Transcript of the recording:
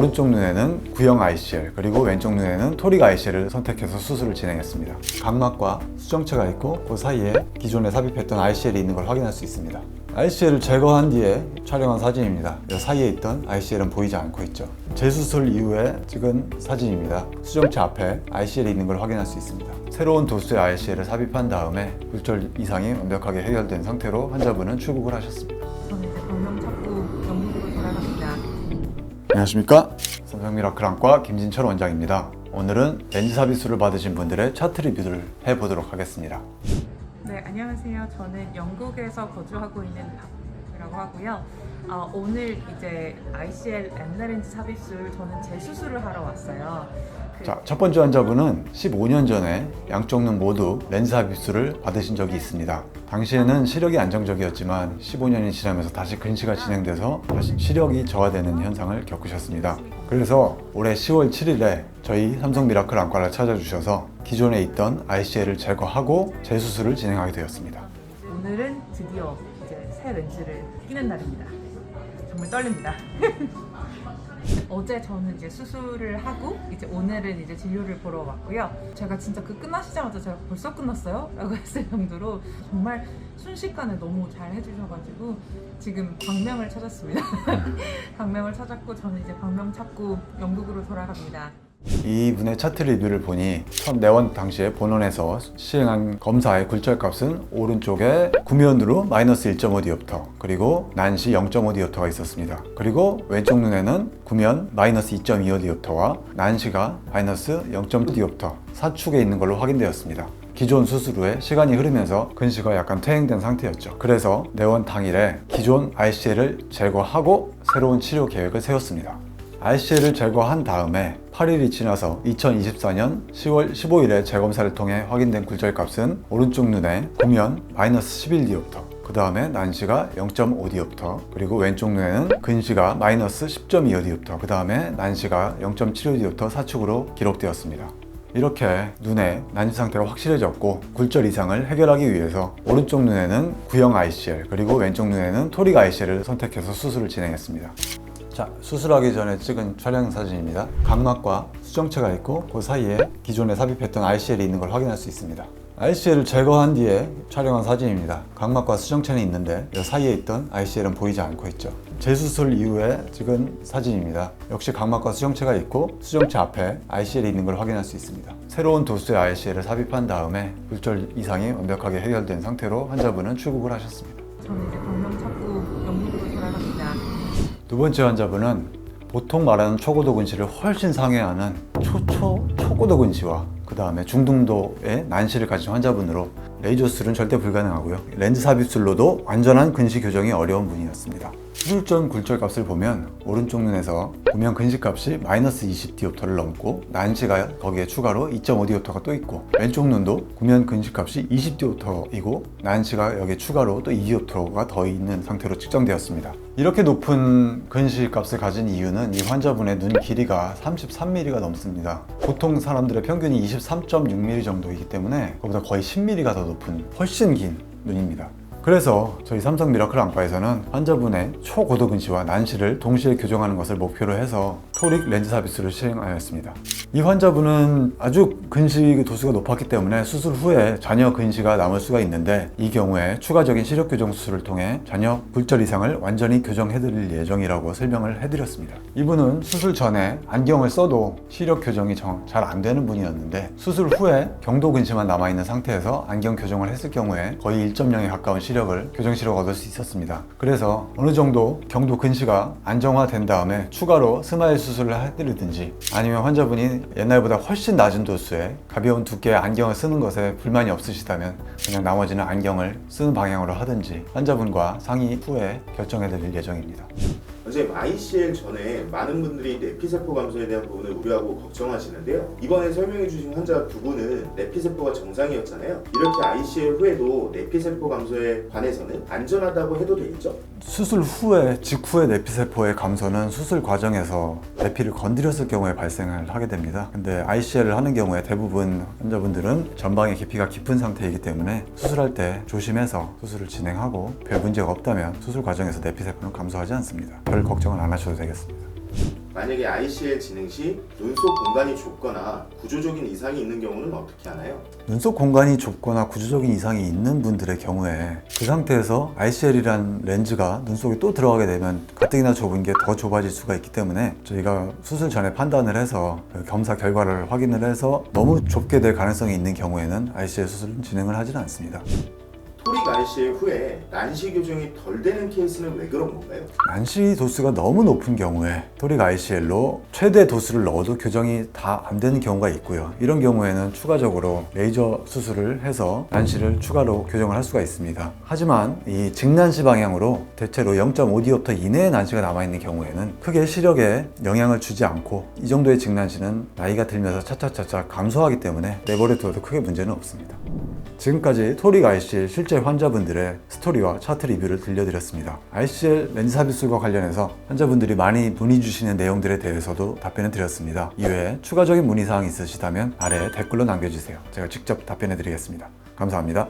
오른쪽 눈에는 구형 ICL 그리고 왼쪽 눈에는 토릭 ICL을 선택해서 수술을 진행했습니다. 각막과 수정체가 있고 그 사이에 기존에 삽입했던 ICL이 있는 걸 확인할 수 있습니다. ICL을 제거한 뒤에 촬영한 사진입니다. 이 사이에 있던 ICL은 보이지 않고 있죠. 재수술 이후에 찍은 사진입니다. 수정체 앞에 ICL이 있는 걸 확인할 수 있습니다. 새로운 도수의 ICL을 삽입한 다음에 굴절 이상이 완벽하게 해결된 상태로 환자분은 출국을 하셨습니다. 저는 이제 병명 찾고 영국으로 돌아갑니다. 안녕하십니까? 삼성미라클 안과 김진철 원장입니다. 오늘은 렌즈 삽입술을 받으신 분들의 차트 리뷰를 해보도록 하겠습니다. 네, 안녕하세요. 저는 영국에서 거주하고 있는 박이라고 하고요. 오늘 이제 ICL 렌즈 삽입술 저는 재수술을 하러 왔어요. 자, 첫 번째 환자분은 15년 전에 양쪽 눈 모두 렌즈 삽입술을 받으신 적이 있습니다. 당시에는 시력이 안정적이었지만 15년이 지나면서 다시 근시가 진행돼서 다시 시력이 저하되는 현상을 겪으셨습니다. 그래서 올해 10월 7일에 저희 삼성 미라클 안과를 찾아주셔서 기존에 있던 ICL을 제거하고 재수술을 진행하게 되었습니다. 오늘은 드디어 이제 새 렌즈를 끼는 날입니다. 정말 떨립니다. 어제 저는 이제 수술을 하고 이제 오늘은 이제 진료를 보러 왔고요. 제가 진짜 그 끝나시자마자 제가 벌써 끝났어요? 라고 했을 정도로 정말 순식간에 너무 잘 해주셔가지고 지금 방명을 찾았습니다. 방명을 찾았고 저는 이제 방명 찾고 영국으로 돌아갑니다. 이분의 차트 리뷰를 보니 첫 내원 당시에 본원에서 시행한 검사의 굴절 값은 오른쪽에 구면으로 마이너스 1.5디옵터 그리고 난시 0.5디옵터가 있었습니다. 그리고 왼쪽 눈에는 구면 마이너스 2.25디옵터와 난시가 마이너스 0.2디옵터 사축에 있는 걸로 확인되었습니다. 기존 수술 후에 시간이 흐르면서 근시가 약간 퇴행된 상태였죠. 그래서 내원 당일에 기존 ICL을 제거하고 새로운 치료 계획을 세웠습니다. ICL을 제거한 다음에 8일이 지나서 2024년 10월 15일에 재검사를 통해 확인된 굴절값은 오른쪽 눈에 구면 마이너스 11디옵터, 그 다음에 난시가 0.5디옵터, 그리고 왼쪽 눈에는 근시가 마이너스 10.25디옵터, 그 다음에 난시가 0.75디옵터 사축으로 기록되었습니다. 이렇게 눈의 난시 상태가 확실해졌고 굴절 이상을 해결하기 위해서 오른쪽 눈에는 구형 ICL 그리고 왼쪽 눈에는 토릭 ICL을 선택해서 수술을 진행했습니다. 자, 수술하기 전에 찍은 촬영 사진입니다. 각막과 수정체가 있고 그 사이에 기존에 삽입했던 ICL이 있는 걸 확인할 수 있습니다. ICL을 제거한 뒤에 촬영한 사진입니다. 각막과 수정체는 있는데 이 사이에 있던 ICL은 보이지 않고 있죠. 재수술 이후에 찍은 사진입니다. 역시 각막과 수정체가 있고 수정체 앞에 ICL이 있는 걸 확인할 수 있습니다. 새로운 도수의 ICL을 삽입한 다음에 굴절 이상이 완벽하게 해결된 상태로 환자분은 출국을 하셨습니다. 저는 이제 병명 찾고 영국으로 돌아갑니다. 두 번째 환자분은 보통 말하는 초고도 근시를 훨씬 상회하는 초고도 근시와 그 다음에 중등도의 난시를 가진 환자분으로 레이저 수술은 절대 불가능하고요. 렌즈 삽입술로도 완전한 근시 교정이 어려운 분이었습니다. 수술 전 굴절 값을 보면 오른쪽 눈에서 구면 근시 값이 마이너스 20디옵터를 넘고 난시가 거기에 추가로 2.5디옵터가 또 있고 왼쪽 눈도 구면 근시 값이 20디옵터이고 난시가 여기에 추가로 또 2디옵터가 더 있는 상태로 측정되었습니다. 이렇게 높은 근시 값을 가진 이유는 이 환자분의 눈 길이가 33mm가 넘습니다. 보통 사람들의 평균이 23.6mm 정도이기 때문에 그보다 거의 10mm가 더 높은 훨씬 긴 눈입니다. 그래서 저희 삼성 미라클 안과에서는 환자분의 초고도 근시와 난시를 동시에 교정하는 것을 목표로 해서 토릭 렌즈 삽입술을 시행하였습니다. 이 환자분은 아주 근시 도수가 높았기 때문에 수술 후에 잔여 근시가 남을 수가 있는데 이 경우에 추가적인 시력 교정 수술을 통해 잔여 굴절 이상을 완전히 교정해 드릴 예정이라고 설명을 해드렸습니다. 이분은 수술 전에 안경을 써도 시력 교정이 잘 안 되는 분이었는데 수술 후에 경도 근시만 남아있는 상태에서 안경 교정을 했을 경우에 거의 1.0에 가까운 시력을 교정 시력을 얻을 수 있었습니다. 그래서 어느 정도 경도 근시가 안정화된 다음에 추가로 스마일 수술을 해드리든지 아니면 환자분이 옛날보다 훨씬 낮은 도수의 가벼운 두께의 안경을 쓰는 것에 불만이 없으시다면 그냥 나머지는 안경을 쓰는 방향으로 하든지 환자분과 상의 후에 결정해드릴 예정입니다. 선생님, ICL 전에 많은 분들이 내피세포 감소에 대한 부분을 우려하고 걱정하시는데요. 이번에 설명해 주신 환자 두 분은 내피세포가 정상이었잖아요. 이렇게 ICL 후에도 내피세포 감소에 관해서는 안전하다고 해도 되겠죠? 수술 후에 직후의 내피세포의 감소는 수술 과정에서 내피를 건드렸을 경우에 발생을 하게 됩니다. 근데 ICL을 하는 경우에 대부분 환자분들은 전방의 깊이가 깊은 상태이기 때문에 수술할 때 조심해서 수술을 진행하고 별 문제가 없다면 수술 과정에서 내피세포는 감소하지 않습니다. 별 걱정은 안 하셔도 되겠습니다. 만약에 ICL 진행 시 눈속 공간이 좁거나 구조적인 이상이 있는 경우는 어떻게 하나요? 눈속 공간이 좁거나 구조적인 이상이 있는 분들의 경우에 그 상태에서 ICL이란 렌즈가 눈 속에 또 들어가게 되면 가뜩이나 좁은 게 더 좁아질 수가 있기 때문에 저희가 수술 전에 판단을 해서 검사 결과를 확인을 해서 너무 좁게 될 가능성이 있는 경우에는 ICL 수술은 진행을 하지는 않습니다. 토릭 ICL 후에 난시 교정이 덜 되는 케이스는 왜 그런 건가요? 난시 도수가 너무 높은 경우에 토릭 ICL로 최대 도수를 넣어도 교정이 다 안 되는 경우가 있고요. 이런 경우에는 추가적으로 레이저 수술을 해서 난시를 추가로 교정을 할 수가 있습니다. 하지만 이 증난시 방향으로 대체로 0.5디옵터 이내의 난시가 남아있는 경우에는 크게 시력에 영향을 주지 않고 이 정도의 증난시는 나이가 들면서 차차차차 감소하기 때문에 내버려 두어도 크게 문제는 없습니다. 지금까지 토릭 ICL 실제 환자분들의 스토리와 차트 리뷰를 들려드렸습니다. ICL 렌즈 삽입술과 관련해서 환자분들이 많이 문의 주시는 내용들에 대해서도 답변을 드렸습니다. 이외에 추가적인 문의사항이 있으시다면 아래 댓글로 남겨주세요. 제가 직접 답변해 드리겠습니다. 감사합니다.